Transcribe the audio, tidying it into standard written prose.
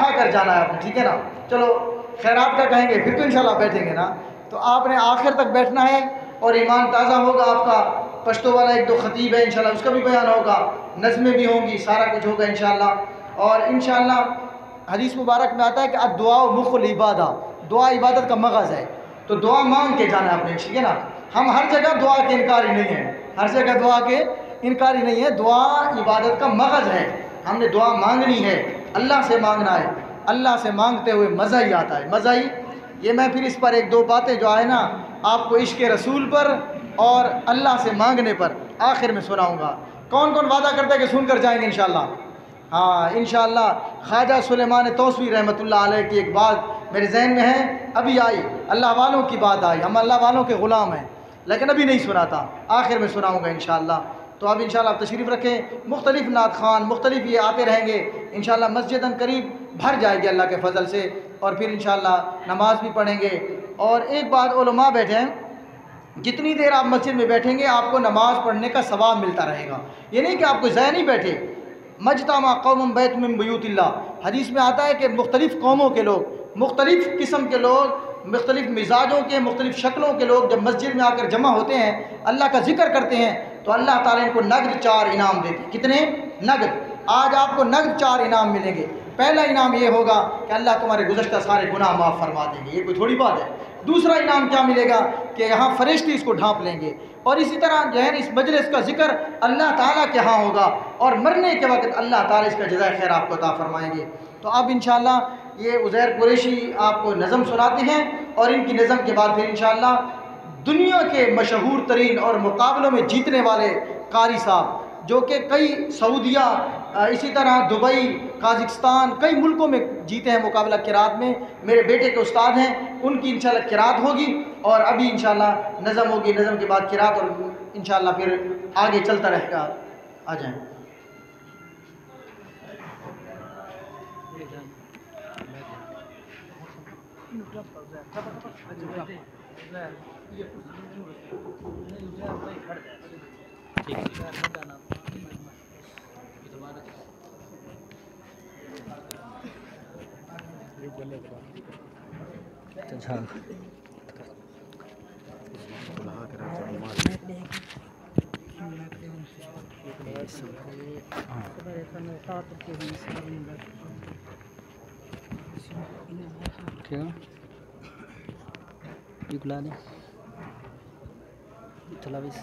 खा कर जाना है आपने, ठीक है ना। चलो खैरात का कहेंगे फिर तो इंशाल्लाह बैठेंगे ना, तो आपने आखिर तक बैठना है और ईमान ताज़ा होगा आपका। पश्तो वाला एक दो ख़तीब है इंशाल्लाह, उसका भी बयान होगा, नज़में भी होंगी, सारा कुछ होगा इंशाल्लाह। और इंशाल्लाह हदीस मुबारक में आता है कि दुआ मुख़ुल इबादा, दुआ इबादत का मगज़ है, तो दुआ मांग के जाना है आपने, ठीक है ना। हम हर जगह दुआ के इनकारी नहीं है, हर जगह दुआ के इनकारी नहीं है, दुआ इबादत का मगज़ है। हमने दुआ मांगनी है, अल्लाह से मांगना है, अल्लाह से मांगते हुए मज़ा ही आता है, मज़ा ही। ये मैं फिर इस पर एक दो बातें जो है ना आपको इश्क़ रसूल पर और अल्लाह से मांगने पर आखिर में सुनाऊँगा। कौन कौन वादा करता है कि सुनकर जाएंगे इंशाल्लाह? हाँ इंशाल्लाह। ख्वाजा सुलेमान तौसी रहमतुल्लाह अलैह की एक बात मेरे जहन में है, अभी आई, अल्लाह वालों की बात आई, हम अल्लाह वालों के ग़ुलाम हैं, लेकिन अभी नहीं सुनाता, आखिर में सुनाऊँगा इंशाल्लाह। तो अब इंशाल्लाह आप तशरीफ़ रखें, मुख्तलिफ़ नात ख़ान मुख्तलिफ़ ये आते रहेंगे इंशाल्लाह, मस्जिदन करीब भर जाएगी अल्लाह के फ़ज़ल से, और फिर इंशाल्लाह नमाज़ भी पढ़ेंगे। और एक बात उलमा बैठे हैं, जितनी देर आप मस्जिद में बैठेंगे आपको नमाज़ पढ़ने का सवाब मिलता रहेगा, ये नहीं कि आपको ज़ाया नहीं बैठे। मजतमा कौम बैत मिन बुयूतिल्लाह, हदीस में आता है कि मुख्तलिफ़ कौमों के लोग, मुख्तलिफ़ किस्म के लोग, मुख्तलिफ़ मिजाजों के, मुख्तलिफ़ शक्लों के लोग जब मस्जिद में आकर जमा होते हैं, अल्लाह का जिक्र करते हैं, तो अल्लाह ताला इनको नगद 4 इनाम देते हैं। कितने? नगद। आज आपको नगद 4 इनाम मिलेंगे। पहला इनाम ये होगा कि अल्लाह तुम्हारे गुज़श्ता सारे गुनाह माफ़ फरमा देंगे, ये कोई थोड़ी बात है। दूसरा इनाम क्या मिलेगा कि यहाँ फरिश्ते इसको ढांप लेंगे, और इसी तरह जो है इस मजलिस का जिक्र अल्लाह ताला के यहाँ होगा, और मरने के वक्त अल्लाह ताला इसका जज़ाए खैर आपको अता फरमाएंगे। तो अब इंशाअल्लाह ये उज़ैर कुरैशी आपको नज़म सुनाते हैं, और इनकी नज़म के बाद फिर इंशाअल्लाह दुनिया के मशहूर तरीन और मुकाबलों में जीतने वाले कारी साहब, जो कि कई सऊदिया, इसी तरह दुबई, काज़िकिस्तान, कई मुल्कों में जीते हैं मुकाबला किरात में, मेरे बेटे के उस्ताद हैं, उनकी इंशाल्लाह किरात होगी, और अभी इंशाल्लाह नज़म होगी, नज़म के बाद किरात, और इंशाल्लाह फिर आगे चलता रहेगा। आ जाएँ। ठीक है, ये बुला दे, चला बस।